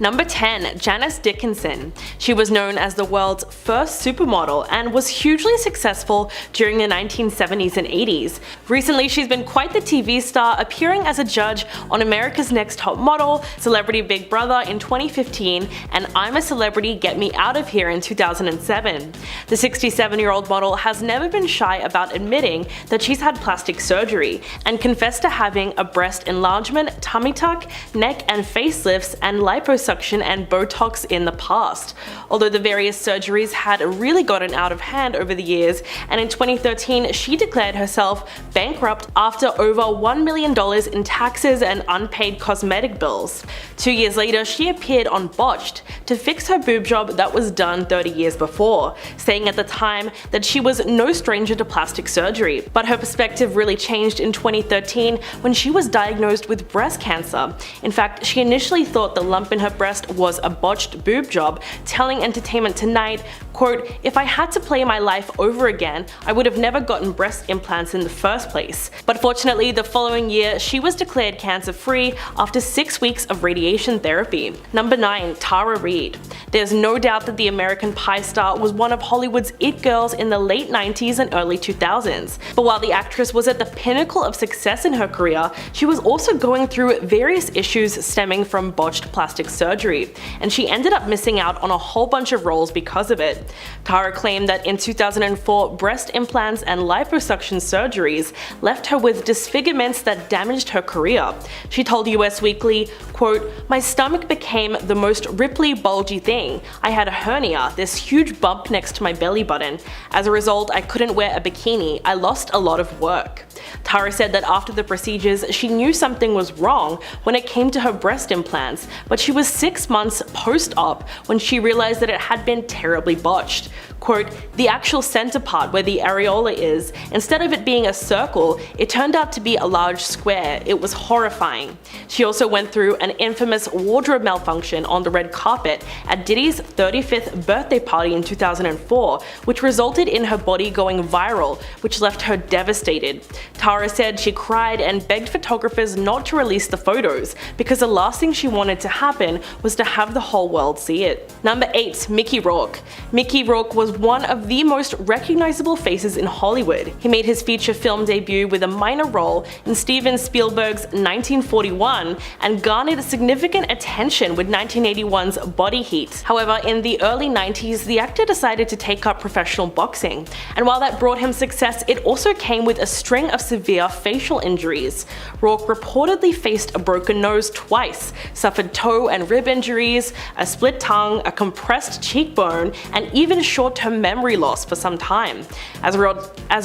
Number 10. Janice Dickinson. She was known as the world's first supermodel and was hugely successful during the 1970s and 80s. Recently, she's been quite the TV star, appearing as a judge on America's Next Top Model, Celebrity Big Brother in 2015, and I'm a Celebrity, Get Me Out of Here in 2007. The 67-year-old model has never been shy about admitting that she's had plastic surgery and confessed to having a breast enlargement, tummy tuck, neck and facelifts, and liposuction and Botox in the past. Although the various surgeries had really gotten out of hand over the years, and in 2013 she declared herself bankrupt after over $1 million in taxes and unpaid cosmetic bills. 2 years later, she appeared on Botched to fix her boob job that was done 30 years before, saying at the time that she was no stranger to plastic surgery. But her perspective really changed in 2013 when she was diagnosed with breast cancer. In fact, she initially thought the lump in her breast was a botched boob job, telling Entertainment Tonight, quote, "If I had to play my life over again, I would have never gotten breast implants in the first place." But fortunately, the following year, she was declared cancer-free after 6 weeks of radiation therapy. Number 9. Tara Reid. There's no doubt that the American Pie star was one of Hollywood's it girls in the late 90s and early 2000s. But while the actress was at the pinnacle of success in her career, she was also going through various issues stemming from botched plastic surgery, and she ended up missing out on a whole bunch of roles because of it. Tara claimed that in 2004, breast implants and liposuction surgeries left her with disfigurements that damaged her career. She told US Weekly, quote, "My stomach became the most ripply, bulgy thing. I had a hernia, this huge bump next to my belly button. As a result, I couldn't wear a bikini. I lost a lot of work." Tara said that after the procedures, she knew something was wrong when it came to her breast implants, but she was 6 months post-op when she realized that it had been terribly botched. Quote, "The actual center part where the areola is, instead of it being a circle, it turned out to be a large square. It was horrifying." She also went through an infamous wardrobe malfunction on the red carpet at Diddy's 35th birthday party in 2004, which resulted in her body going viral, which left her devastated. Tara said she cried and begged photographers not to release the photos because the last thing she wanted to happen was to have the whole world see it. Number 8. Mickey Rourke. Mickey Rourke was one of the most recognizable faces in Hollywood. He made his feature film debut with a minor role in Steven Spielberg's 1941 and garnered significant attention with 1981's Body Heat. However, in the early 90s, the actor decided to take up professional boxing, and while that brought him success, it also came with a string of severe facial injuries. Rourke reportedly faced a broken nose twice, suffered toe and rib injuries, a split tongue, a compressed cheekbone, and even short-term memory loss for some time. As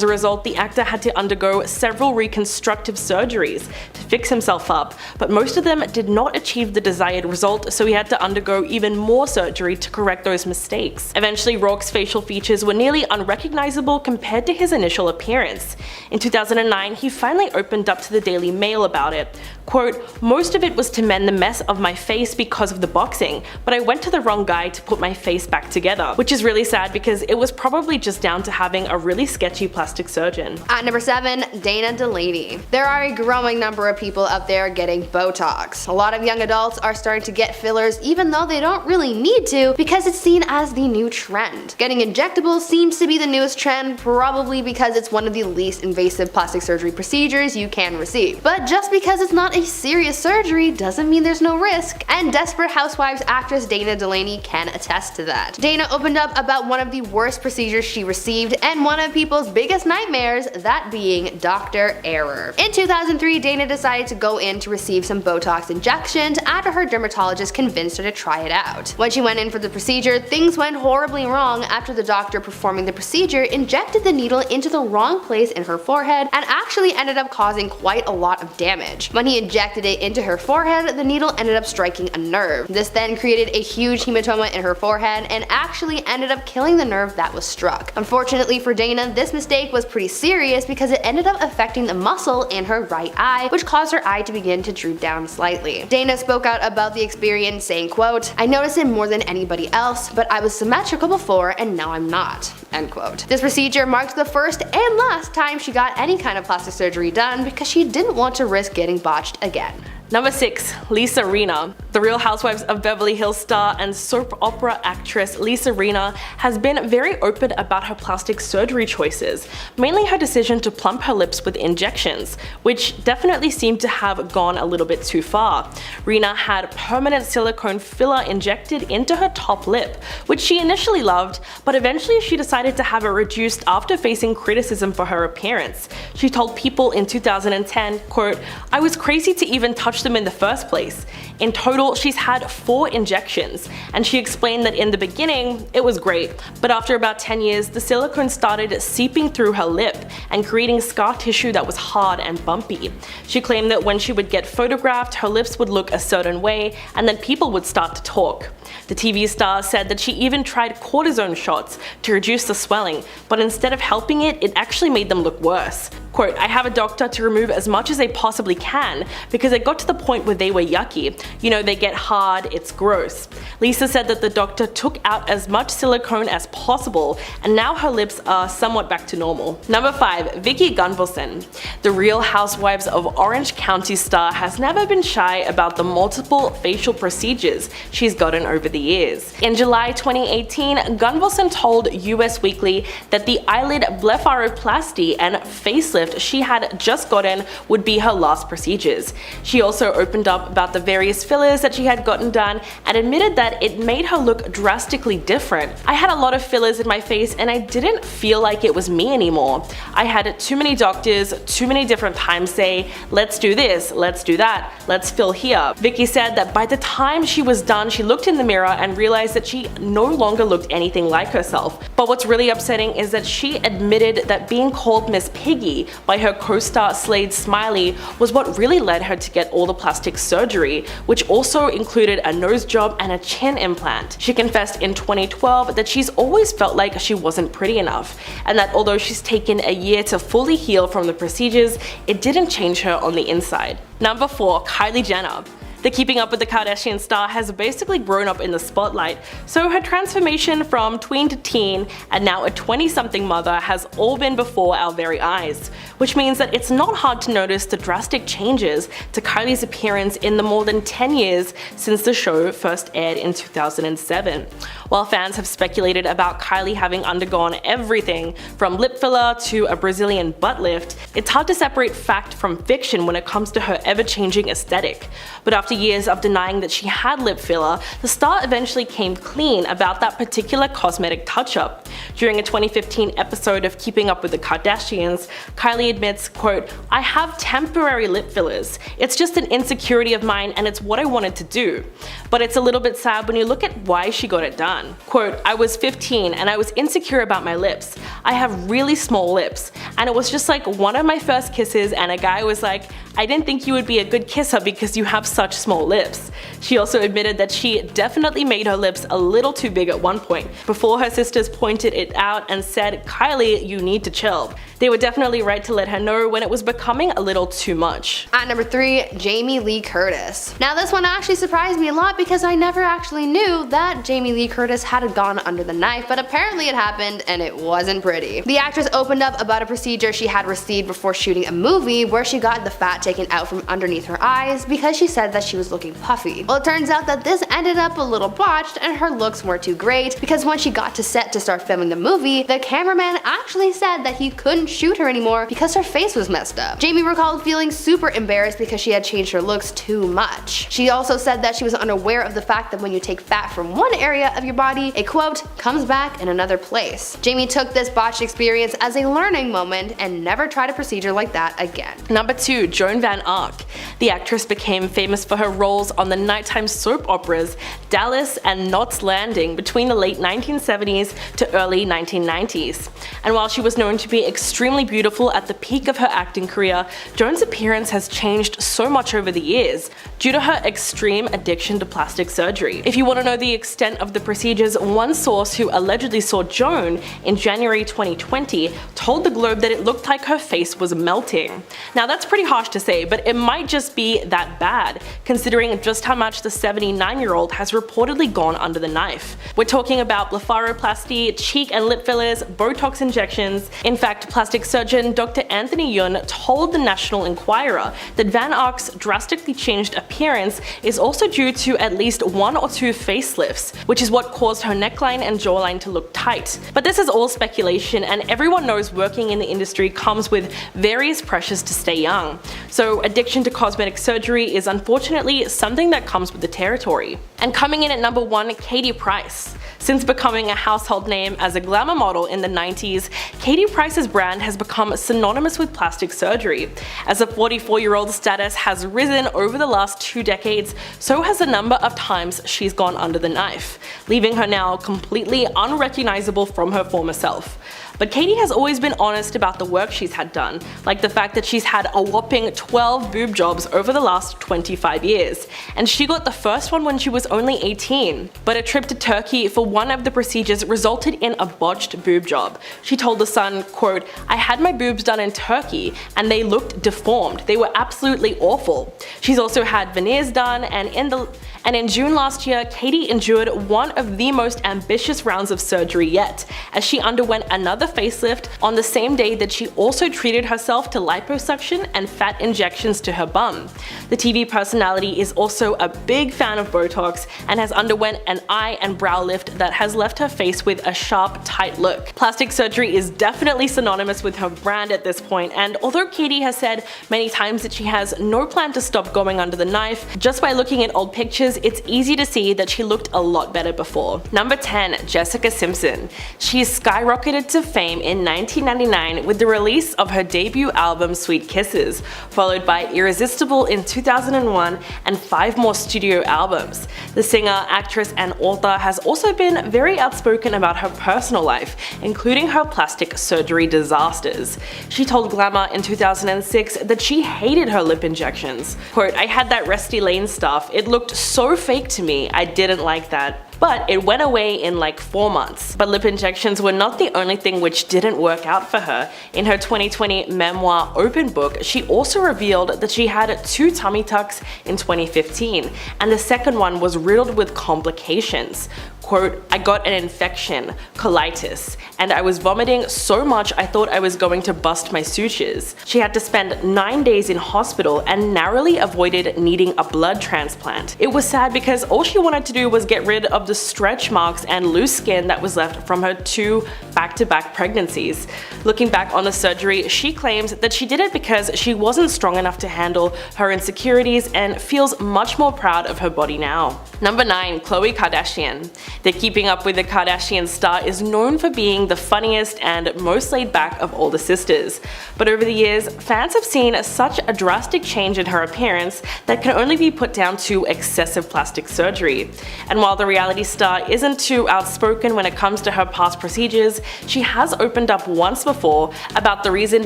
a result, the actor had to undergo several reconstructive surgeries to fix himself up, but most of them did not achieve the desired result, so he had to undergo even more surgery to correct those mistakes. Eventually, Rourke's facial features were nearly unrecognizable compared to his initial appearance. In 2009, he finally opened up to the Daily Mail about it. Quote, "Most of it was to mend the mess of my face because of the boxing, but I went to the wrong guy to put my face back together," which is really sad because it was probably just down to having a really sketchy plastic surgeon. At number 7, Dana Delany. There are a growing number of people out there getting Botox. A lot of young adults are starting to get fillers even though they don't really need to because it's seen as the new trend. Getting injectables seems to be the newest trend, probably because it's one of the least invasive plastic surgery procedures you can receive. But just because it's not a serious surgery doesn't mean there's no risk, and Desperate Housewives actress Dana Delany can attest to that. Dana opened up about one of the worst procedures she received and one of people's biggest nightmares, that being Dr. Error. In 2003, Dana decided to go in to receive some Botox injections after her dermatologist convinced her to try it out. When she went in for the procedure, things went horribly wrong after the doctor performing the procedure injected the needle into the wrong place in her forehead and actually ended up causing quite a lot of damage. When he injected it into her forehead, the needle ended up striking a nerve. This then created a huge hematoma in her forehead and actually ended up killing the nerve that was struck. Unfortunately for Dana, this mistake was pretty serious because it ended up affecting the muscle in her right eye, which caused her eye to begin to droop down slightly. Dana spoke out about the experience saying, quote, "I noticed it more than anybody else, but I was symmetrical before and now I'm not," end quote. This procedure marked the first and last time she got any kind of plastic surgery done because she didn't want to risk getting botched again. Number 6. Lisa Rinna. The Real Housewives of Beverly Hills star and soap opera actress Lisa Rinna has been very open about her plastic surgery choices, mainly her decision to plump her lips with injections, which definitely seemed to have gone a little bit too far. Rinna had permanent silicone filler injected into her top lip, which she initially loved, but eventually she decided to have it reduced after facing criticism for her appearance. She told People in 2010, quote, "I was crazy to even touch them in the first place. In total, she's had 4 injections, and she explained that in the beginning, it was great, but after about 10 years, the silicone started seeping through her lip and creating scar tissue that was hard and bumpy. She claimed that when she would get photographed, her lips would look a certain way, and then people would start to talk." The TV star said that she even tried cortisone shots to reduce the swelling, but instead of helping it, it actually made them look worse. Quote, "I have a doctor to remove as much as they possibly can because it got to the point where they were yucky. You know, they get hard, it's gross." Lisa said that the doctor took out as much silicone as possible, and now her lips are somewhat back to normal. Number 5. Vicki Gunvalson. The Real Housewives of Orange County star has never been shy about the multiple facial procedures she's gotten over the years. In July 2018, Gunvalson told US Weekly that the eyelid blepharoplasty and facelift she had just gotten would be her last procedures. She also opened up about the various fillers that she had gotten done and admitted that it made her look drastically different. "I had a lot of fillers in my face and I didn't feel like it was me anymore. I had too many doctors, too many different times say, let's do this, let's do that, let's fill here." Vicki said that by the time she was done, she looked in the mirror and realized that she no longer looked anything like herself. But what's really upsetting is that she admitted that being called Miss Piggy by her co-star Slade Smiley was what really led her to get all the plastic surgery, which also included a nose job and a chin implant. She confessed in 2012 that she's always felt like she wasn't pretty enough, and that although she's taken a year to fully heal from the procedures, it didn't change her on the inside. Number 4. Kylie Jenner. The Keeping Up with the Kardashians star has basically grown up in the spotlight, so her transformation from tween to teen and now a 20-something mother has all been before our very eyes, which means that it's not hard to notice the drastic changes to Kylie's appearance in the more than 10 years since the show first aired in 2007. While fans have speculated about Kylie having undergone everything from lip filler to a Brazilian butt lift, it's hard to separate fact from fiction when it comes to her ever-changing aesthetic. But after years of denying that she had lip filler, the star eventually came clean about that particular cosmetic touch-up. During a 2015 episode of Keeping Up with the Kardashians, Kylie admits, quote, "I have temporary lip fillers. It's just an insecurity of mine and it's what I wanted to do. But it's a little bit sad when you look at why she got it done. Quote, "I was 15 and I was insecure about my lips. I have really small lips. And it was just like one of my first kisses and a guy was like, I didn't think you would be a good kisser because you have such small lips." She also admitted that she definitely made her lips a little too big at one point, before her sisters pointed it out and said, "Kylie, you need to chill." They were definitely right to let her know when it was becoming a little too much. At number 3, Jamie Lee Curtis. Now this one actually surprised me a lot because I never actually knew that Jamie Lee Curtis had gone under the knife, but apparently it happened and it wasn't pretty. The actress opened up about a procedure she had received before shooting a movie where she got the fat taken out from underneath her eyes because she said that she was looking puffy. Well, it turns out that this ended up a little botched and her looks weren't too great because when she got to set to start filming the movie, the cameraman actually said that he couldn't shoot her anymore because her face was messed up. Jamie recalled feeling super embarrassed because she had changed her looks too much. She also said that she was unaware of the fact that when you take fat from one area of your body, it quote, "comes back in another place." Jamie took this botched experience as a learning moment and never tried a procedure like that again. Number 2. Joan Van Ark. The actress became famous for her roles on the nighttime soap operas Dallas and Knots Landing between the late 1970s to early 1990s. And while she was known to be extremely beautiful at the peak of her acting career, Joan's appearance has changed so much over the years due to her extreme addiction to plastic surgery. If you want to know the extent of the procedures, one source who allegedly saw Joan in January 2020 told the Globe that it looked like her face was melting. Now that's pretty harsh to say, but it might just be that bad, considering just how much the 79-year-old has reportedly gone under the knife. We're talking about blepharoplasty, cheek and lip fillers, Botox injections. In fact, plastic surgeon Dr. Anthony Yun told the National Enquirer that Van Ark's drastically changed appearance is also due to at least 1 or 2 facelifts, which is what caused her neckline and jawline to look tight. But this is all speculation, and everyone knows working in the industry comes with various pressures to stay young. So addiction to cosmetic surgery is unfortunately something that comes with the territory. And coming in at number 1, Katie Price. Since becoming a household name as a glamour model in the 90s, Katie Price's brand has become synonymous with plastic surgery. As a 44-year-old's status has risen over the last 2 decades, so has the number of times she's gone under the knife, leaving her now completely unrecognizable from her former self. But Katie has always been honest about the work she's had done, like the fact that she's had a whopping 12 boob jobs over the last 25 years, and she got the first one when she was only 18. But a trip to Turkey for one of the procedures resulted in a botched boob job. She told The Sun, quote, "I had my boobs done in Turkey and they looked deformed. They were absolutely awful." She's also had veneers done, and in June last year, Katie endured one of the most ambitious rounds of surgery yet, as she underwent another facelift on the same day that she also treated herself to liposuction and fat injections to her bum. The TV personality is also a big fan of Botox and has underwent an eye and brow lift that has left her face with a sharp, tight look. Plastic surgery is definitely synonymous with her brand at this point, and although Katie has said many times that she has no plan to stop going under the knife, just by looking at old pictures, it's easy to see that she looked a lot better before. Number 10, Jessica Simpson. She's skyrocketed to fame in 1999 with the release of her debut album Sweet Kisses, followed by Irresistible in 2001 and 5 more studio albums. The singer, actress and author has also been very outspoken about her personal life, including her plastic surgery disasters. She told Glamour in 2006 that she hated her lip injections. Quote, "I had that Rusty Lane stuff. It looked so fake to me. I didn't like that. But it went away in like 4 months." But lip injections were not the only thing which didn't work out for her. In her 2020 memoir Open Book, she also revealed that she had 2 tummy tucks in 2015, and the second one was riddled with complications. Quote, "I got an infection, colitis, and I was vomiting so much I thought I was going to bust my sutures." She had to spend 9 days in hospital and narrowly avoided needing a blood transplant. It was sad because all she wanted to do was get rid of the stretch marks and loose skin that was left from her 2 back-to-back pregnancies. Looking back on the surgery, she claims that she did it because she wasn't strong enough to handle her insecurities and feels much more proud of her body now. Number 9, Khloe Kardashian. The Keeping Up with the Kardashians star is known for being the funniest and most laid back of all the sisters. But over the years, fans have seen such a drastic change in her appearance that can only be put down to excessive plastic surgery. And while the reality star isn't too outspoken when it comes to her past procedures, she has opened up once before about the reason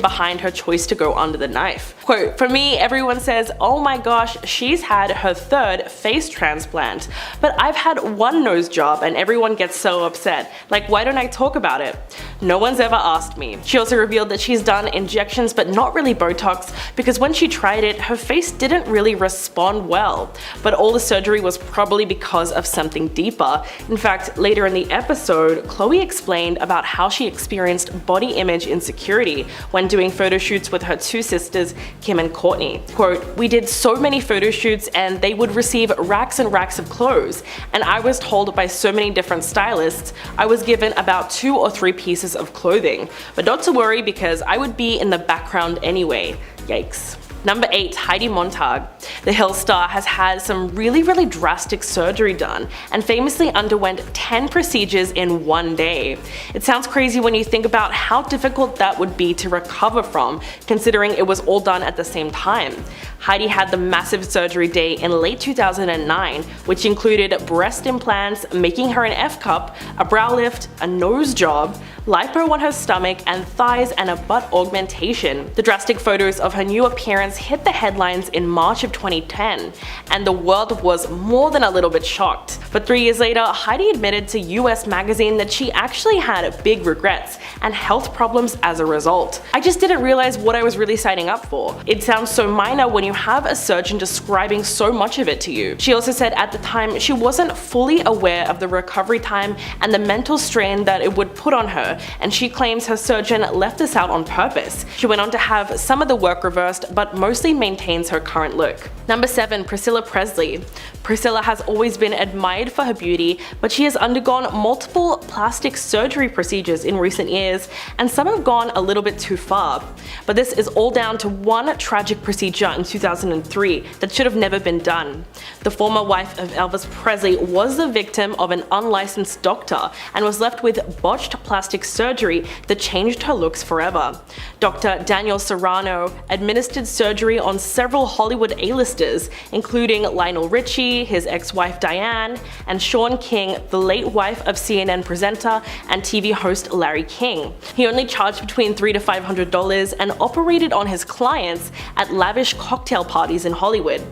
behind her choice to go under the knife. Quote, "For me, everyone says, oh my gosh, she's had her 3rd face transplant. But I've had 1 nose job and everyone gets so upset. Like, why don't I talk about it? No one's ever asked me." She also revealed that she's done injections but not really Botox because when she tried it, her face didn't really respond well. But all the surgery was probably because of something deeper. In fact, later in the episode, Khloe explained about how she experienced body image insecurity when doing photo shoots with her 2 sisters, Kim and Kourtney. Quote, "We did so many photo shoots and they would receive racks and racks of clothes, and I was told by so many different stylists I was given about 2 or 3 pieces of clothing, but not to worry because I would be in the background anyway. Yikes." Number 8, Heidi Montag. The Hill star has had some really drastic surgery done and famously underwent 10 procedures in 1 day. It sounds crazy when you think about how difficult that would be to recover from, considering it was all done at the same time. Heidi had the massive surgery day in late 2009, which included breast implants, making her an F-cup, a brow lift, a nose job, lipo on her stomach and thighs, and a butt augmentation. The drastic photos of her new appearance hit the headlines in March of 2010, and the world was more than a little bit shocked. But 3 years later, Heidi admitted to US Magazine that she actually had big regrets and health problems as a result. "I just didn't realize what I was really signing up for. It sounds so minor when you have a surgeon describing so much of it to you." She also said at the time she wasn't fully aware of the recovery time and the mental strain that it would put on her, and she claims her surgeon left this out on purpose. She went on to have some of the work reversed, but mostly maintains her current look. Number 7. Priscilla Presley. Priscilla has always been admired for her beauty, but she has undergone multiple plastic surgery procedures in recent years, and some have gone a little bit too far. But this is all down to one tragic procedure in 2003 that should have never been done. The former wife of Elvis Presley was the victim of an unlicensed doctor and was left with botched plastic surgery that changed her looks forever. Dr. Daniel Serrano administered surgery on several Hollywood A-listers, including Lionel Richie, his ex-wife Diane, and Shaun King, the late wife of CNN presenter and TV host Larry King. He only charged between $300 to $500 and operated on his clients at lavish cocktail parties in Hollywood.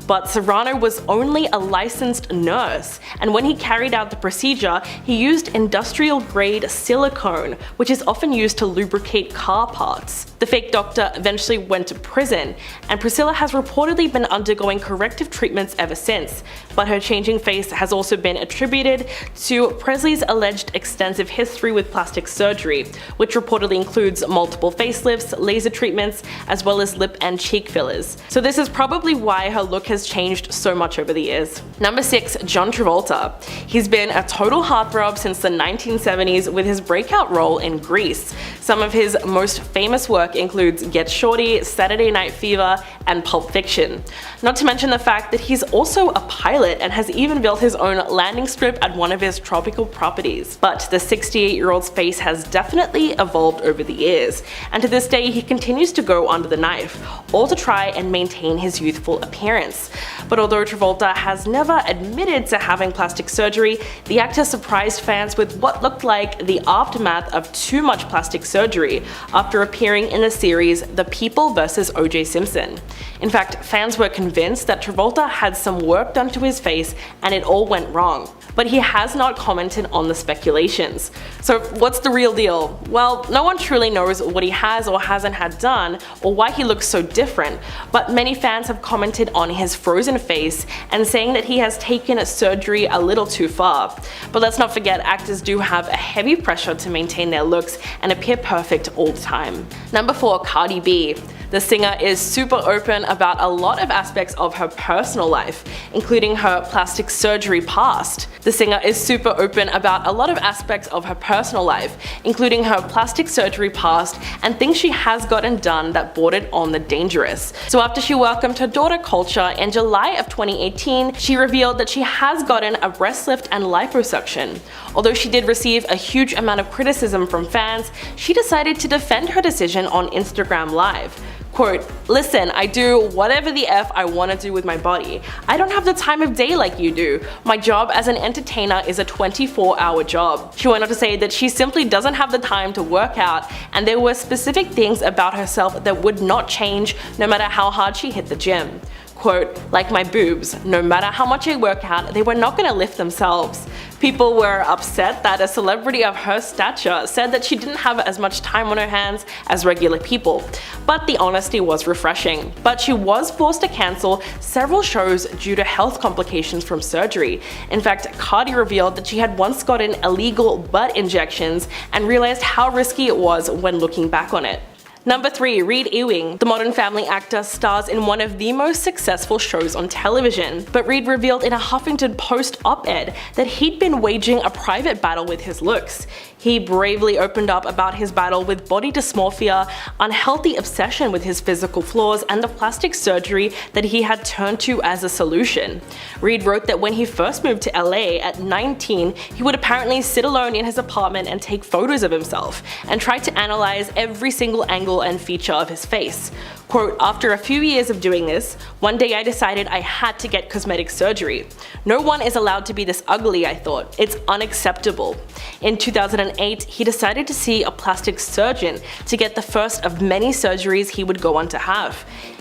But Serrano was only a licensed nurse, and when he carried out the procedure, he used industrial-grade silicone, which is often used to lubricate car parts. The fake doctor eventually went to prison, and Priscilla has reportedly been undergoing corrective treatments ever since, but her changing face has also been attributed to Presley's alleged extensive history with plastic surgery, which reportedly includes multiple facelifts, laser treatments, as well as lip and cheek fillers. So this is probably why her look has changed so much over the years. Number 6. John Travolta. He's been a total heartthrob since the 1970s with his breakout role in Grease. Some of his most famous work includes Get Shorty, Saturday Night Fever, and Pulp Fiction. Not to mention the fact that he's also a pilot and has even built his own landing strip at one of his tropical properties. But the 68-year-old's face has definitely evolved over the years, and to this day he continues to go under the knife, all to try and maintain his youthful appearance. But although Travolta has never admitted to having plastic surgery, the actor surprised fans with what looked like the aftermath of too much plastic surgery after appearing in the series The People vs. O.J. Simpson. In fact, fans were convinced that Travolta had some work done to his face and it all went wrong. But he has not commented on the speculations. So what's the real deal? Well, no one truly knows what he has or hasn't had done or why he looks so different, but many fans have commented on his frozen face and saying that he has taken surgery a little too far. But let's not forget, actors do have a heavy pressure to maintain their looks and appear perfect all the time. Number 4. Cardi B. The singer is super open about a lot of aspects of her personal life, including her plastic surgery past. The singer is super open about a lot of aspects of her personal life, including her plastic surgery past and things she has gotten done that bordered on the dangerous. So after she welcomed her daughter Culture in July of 2018, she revealed that she has gotten a breast lift and liposuction. Although she did receive a huge amount of criticism from fans, she decided to defend her decision on Instagram Live. Quote, "Listen, I do whatever the F I want to do with my body. I don't have the time of day like you do. My job as an entertainer is a 24-hour job." She went on to say that she simply doesn't have the time to work out, and there were specific things about herself that would not change no matter how hard she hit the gym. Quote, "Like my boobs, no matter how much I work out, they were not going to lift themselves." People were upset that a celebrity of her stature said that she didn't have as much time on her hands as regular people, but the honesty was refreshing. But she was forced to cancel several shows due to health complications from surgery. In fact, Cardi revealed that she had once gotten illegal butt injections and realized how risky it was when looking back on it. Number 3. Reed Ewing. The Modern Family actor stars in one of the most successful shows on television, but Reed revealed in a Huffington Post op-ed that he'd been waging a private battle with his looks. He bravely opened up about his battle with body dysmorphia, unhealthy obsession with his physical flaws, and the plastic surgery that he had turned to as a solution. Reed wrote that when he first moved to LA at 19, he would apparently sit alone in his apartment and take photos of himself, and try to analyze every single angle muscle and feature of his face. Quote, "After a few years of doing this, one day I decided I had to get cosmetic surgery. No one is allowed to be this ugly, I thought. It's unacceptable." In 2008, he decided to see a plastic surgeon to get the first of many surgeries he would go on to have.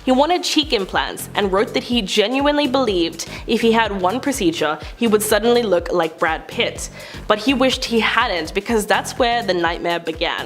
He wanted cheek implants and wrote that he genuinely believed if he had one procedure, he would suddenly look like Brad Pitt. But he wished he hadn't because that's where the nightmare began.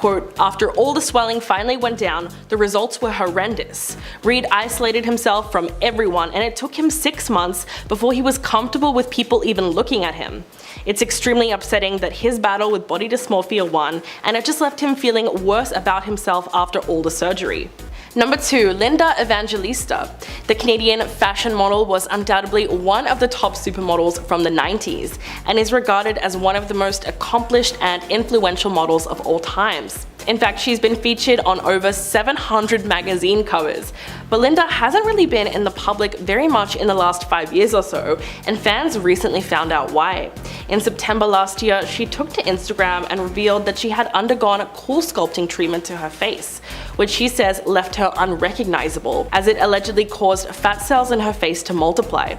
Quote, "After all the swelling finally went down, the results were horrendous. Reed isolated himself from everyone and it took him 6 months before he was comfortable with people even looking at him. It's extremely upsetting that his battle with body dysmorphia won, and it just left him feeling worse about himself after all the surgery." Number 2. Linda Evangelista. The Canadian fashion model was undoubtedly one of the top supermodels from the 90s and is regarded as one of the most accomplished and influential models of all times. In fact, she's been featured on over 700 magazine covers. But Linda hasn't really been in the public very much in the last 5 years or so, and fans recently found out why. In September last year, she took to Instagram and revealed that she had undergone a cool sculpting treatment to her face, which she says left her unrecognizable, as it allegedly caused fat cells in her face to multiply.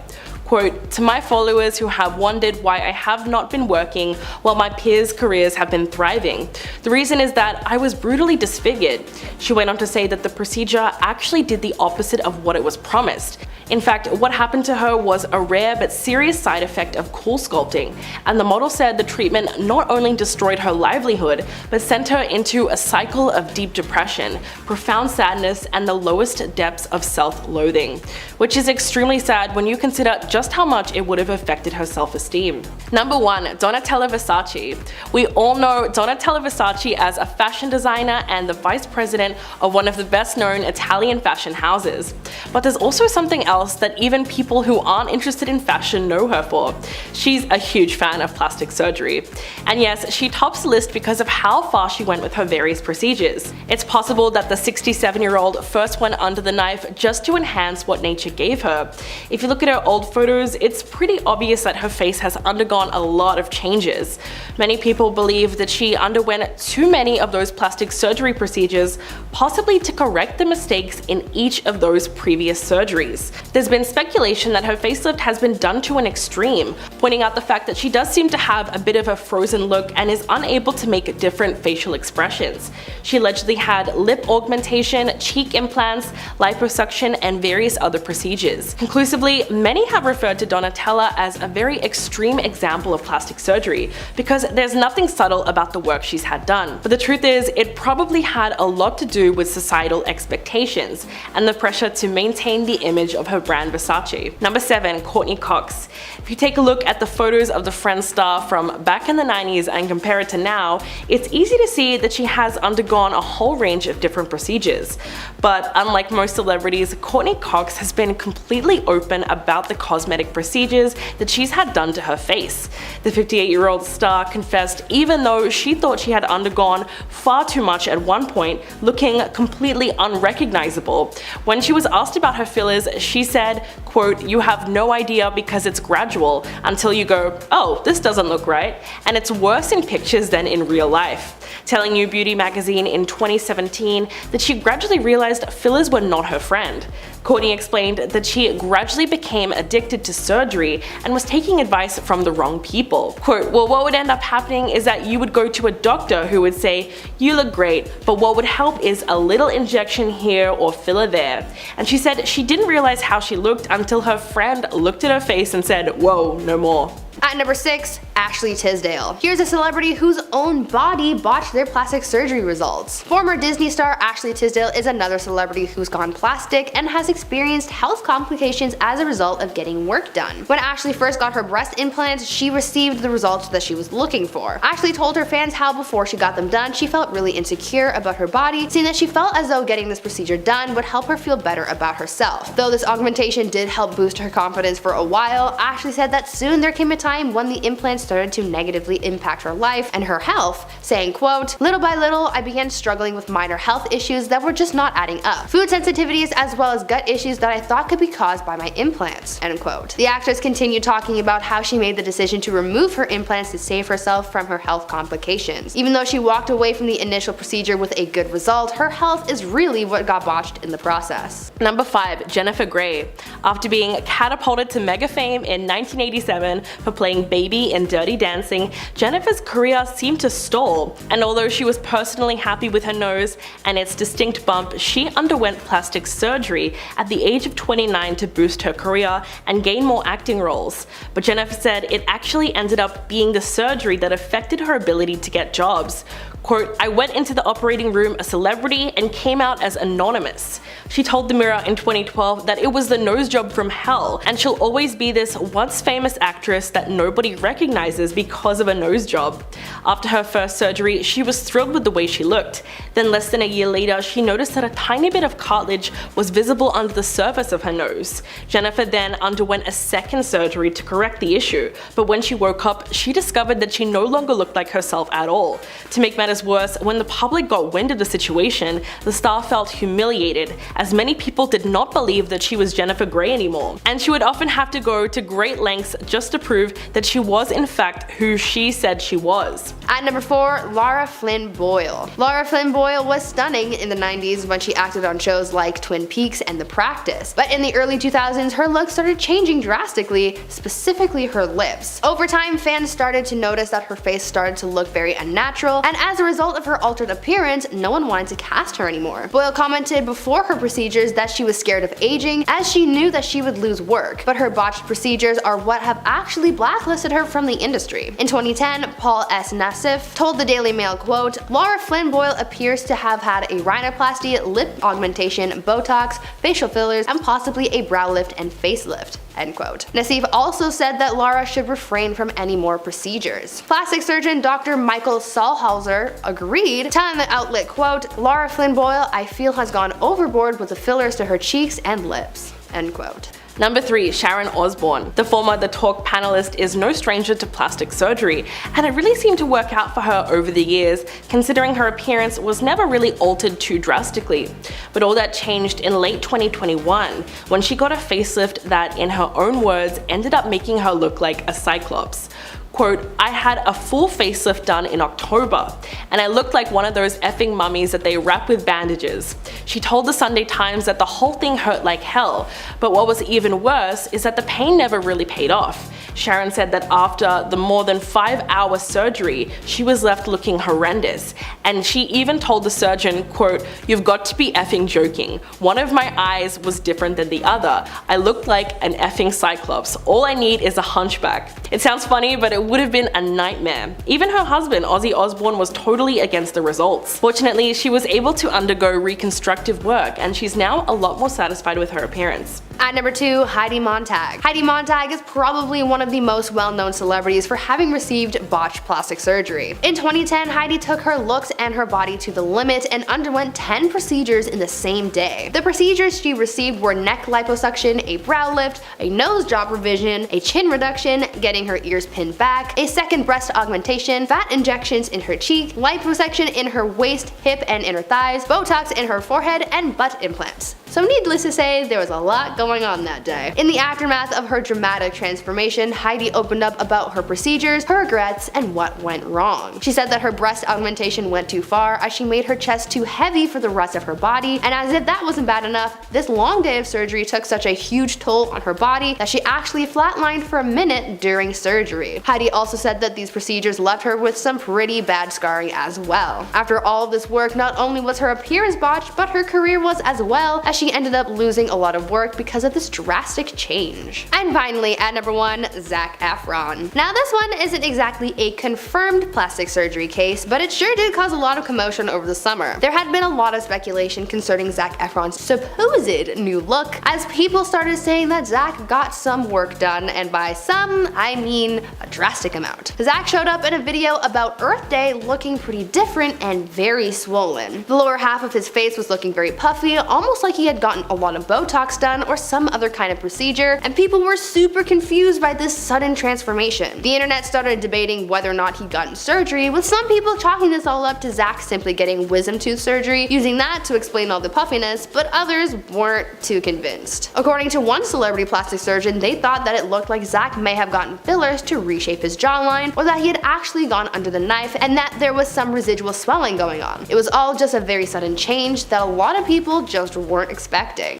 Quote, "To my followers who have wondered why I have not been working while my peers' careers have been thriving, the reason is that I was brutally disfigured." She went on to say that the procedure actually did the opposite of what it was promised. In fact, what happened to her was a rare but serious side effect of cool sculpting, and the model said the treatment not only destroyed her livelihood, but sent her into a cycle of deep depression, profound sadness, and the lowest depths of self-loathing, which is extremely sad when you consider just how much it would have affected her self-esteem. Number 1. Donatella Versace. We all know Donatella Versace as a fashion designer and the vice president of one of the best-known Italian fashion houses. But there's also something else that even people who aren't interested in fashion know her for. She's a huge fan of plastic surgery. And yes, she tops the list because of how far she went with her various procedures. It's possible that the 67-year-old first went under the knife just to enhance what nature gave her. If you look at her old photos, it's pretty obvious that her face has undergone a lot of changes. Many people believe that she underwent too many of those plastic surgery procedures, possibly to correct the mistakes in each of those previous surgeries. There's been speculation that her facelift has been done to an extreme, pointing out the fact that she does seem to have a bit of a frozen look and is unable to make different facial expressions. She allegedly had lip augmentation, cheek implants, liposuction, and various other procedures. Conclusively, many have referred to Donatella as a very extreme example of plastic surgery because there's nothing subtle about the work she's had done. But the truth is, it probably had a lot to do with societal expectations and the pressure to maintain the image of her brand Versace. Number 7. Courtney Cox. If you take a look at the photos of the Friends star from back in the 90s and compare it to now, it's easy to see that she has undergone a whole range of different procedures. But unlike most celebrities, Courtney Cox has been completely open about the cosmetic procedures that she's had done to her face. The 58-year-old star confessed even though she thought she had undergone far too much at one point, looking completely unrecognizable. When she was asked about her fillers, she said, quote, "You have no idea because it's gradual until you go, oh, this doesn't look right, and it's worse in pictures than in real life." Telling You Beauty magazine in 2017 that she gradually realized fillers were not her friend. Courtney explained that she gradually became addicted to surgery and was taking advice from the wrong people. Quote, "Well, what would end up happening is that you would go to a doctor who would say, you look great, but what would help is a little injection here or filler there." And she said she didn't realize how she looked until her friend looked at her face and said, "Whoa, no more." At number 6, Ashley Tisdale. Here's a celebrity whose own body botched their plastic surgery results. Former Disney star Ashley Tisdale is another celebrity who's gone plastic and has experienced health complications as a result of getting work done. When Ashley first got her breast implants, she received the results that she was looking for. Ashley told her fans how before she got them done, she felt really insecure about her body, saying that she felt as though getting this procedure done would help her feel better about herself. Though this augmentation did help boost her confidence for a while, Ashley said that soon there came a time when the implants started started to negatively impact her life and her health, saying, quote, "Little by little, I began struggling with minor health issues that were just not adding up. Food sensitivities as well as gut issues that I thought could be caused by my implants," end quote. The actress continued talking about how she made the decision to remove her implants to save herself from her health complications. Even though she walked away from the initial procedure with a good result, her health is really what got botched in the process. Number 5. Jennifer Grey. After being catapulted to mega fame in 1987 for playing Baby in Dirty Dancing, Jennifer's career seemed to stall, and although she was personally happy with her nose and its distinct bump, she underwent plastic surgery at the age of 29 to boost her career and gain more acting roles. But Jennifer said it actually ended up being the surgery that affected her ability to get jobs. Quote, "I went into the operating room a celebrity and came out as anonymous." She told the Mirror in 2012 that it was the nose job from hell, and she'll always be this once famous actress that nobody recognizes because of a nose job. After her first surgery, she was thrilled with the way she looked. Then less than a year later, she noticed that a tiny bit of cartilage was visible under the surface of her nose. Jennifer then underwent a second surgery to correct the issue, but when she woke up, she discovered that she no longer looked like herself at all. To make matters worse, when the public got wind of the situation, the star felt humiliated, as many people did not believe that she was Jennifer Grey anymore, and she would often have to go to great lengths just to prove that she was in fact who she said she was. At number 4, Lara Flynn Boyle. Lara Flynn Boyle was stunning in the 90s when she acted on shows like Twin Peaks and The Practice, but in the early 2000s her look started changing drastically, specifically her lips. Over time, fans started to notice that her face started to look very unnatural, and as a result of her altered appearance, no one wanted to cast her anymore. Boyle commented before her procedures that she was scared of aging, as she knew that she would lose work, but her botched procedures are what have actually blacklisted her from the industry. In 2010, Paul S. Nassif told the Daily Mail, quote, "Lara Flynn Boyle appears to have had a rhinoplasty, lip augmentation, Botox, facial fillers, and possibly a brow lift and facelift," end quote. Nassif also said that Lara should refrain from any more procedures. Plastic surgeon Dr. Michael Saulhauser agreed, telling the outlet, quote, "Lara Flynn Boyle, I feel, has gone overboard with the fillers to her cheeks and lips," end quote. Number 3. Sharon Osbourne. The former The Talk panelist is no stranger to plastic surgery, and it really seemed to work out for her over the years, considering her appearance was never really altered too drastically. But all that changed in late 2021, when she got a facelift that, in her own words, ended up making her look like a cyclops. Quote, "I had a full facelift done in October, and I looked like one of those effing mummies that they wrap with bandages." She told the Sunday Times that the whole thing hurt like hell, but what was even worse is that the pain never really paid off. Sharon said that after the more than 5-hour surgery, she was left looking horrendous, and she even told the surgeon, quote, "You've got to be effing joking. One of my eyes was different than the other. I looked like an effing cyclops. All I need is a hunchback." It sounds funny, but it would have been a nightmare. Even her husband, Ozzy Osbourne, was totally against the results. Fortunately, she was able to undergo reconstructive work, and she's now a lot more satisfied with her appearance. At number 2, Heidi Montag. Heidi Montag is probably one of the most well-known celebrities for having received botched plastic surgery. In 2010, Heidi took her looks and her body to the limit and underwent 10 procedures in the same day. The procedures she received were neck liposuction, a brow lift, a nose job revision, a chin reduction, getting her ears pinned back, a second breast augmentation, fat injections in her cheek, liposuction in her waist, hip, and inner thighs, Botox in her forehead, and butt implants. So needless to say, there was a lot going on that day. In the aftermath of her dramatic transformation, Heidi opened up about her procedures, her regrets, and what went wrong. She said that her breast augmentation went too far as she made her chest too heavy for the rest of her body, and as if that wasn't bad enough, this long day of surgery took such a huge toll on her body that she actually flatlined for a minute during surgery. Heidi also said that these procedures left her with some pretty bad scarring as well. After all of this work, not only was her appearance botched, but her career was as well, as she ended up losing a lot of work because of this drastic change. And finally, at number 1, Zac Efron. Now this one isn't exactly a confirmed plastic surgery case, but it sure did cause a lot of commotion over the summer. There had been a lot of speculation concerning Zac Efron's supposed new look, as people started saying that Zac got some work done, and by some, I mean a drastic amount. Zac showed up in a video about Earth Day looking pretty different and very swollen. The lower half of his face was looking very puffy, almost like he he had gotten a lot of Botox done or some other kind of procedure, and people were super confused by this sudden transformation. The internet started debating whether or not he'd gotten surgery, with some people chalking this all up to Zac simply getting wisdom tooth surgery, using that to explain all the puffiness, but others weren't too convinced. According to one celebrity plastic surgeon, they thought that it looked like Zac may have gotten fillers to reshape his jawline, or that he had actually gone under the knife and that there was some residual swelling going on. It was all just a very sudden change that a lot of people just weren't expecting.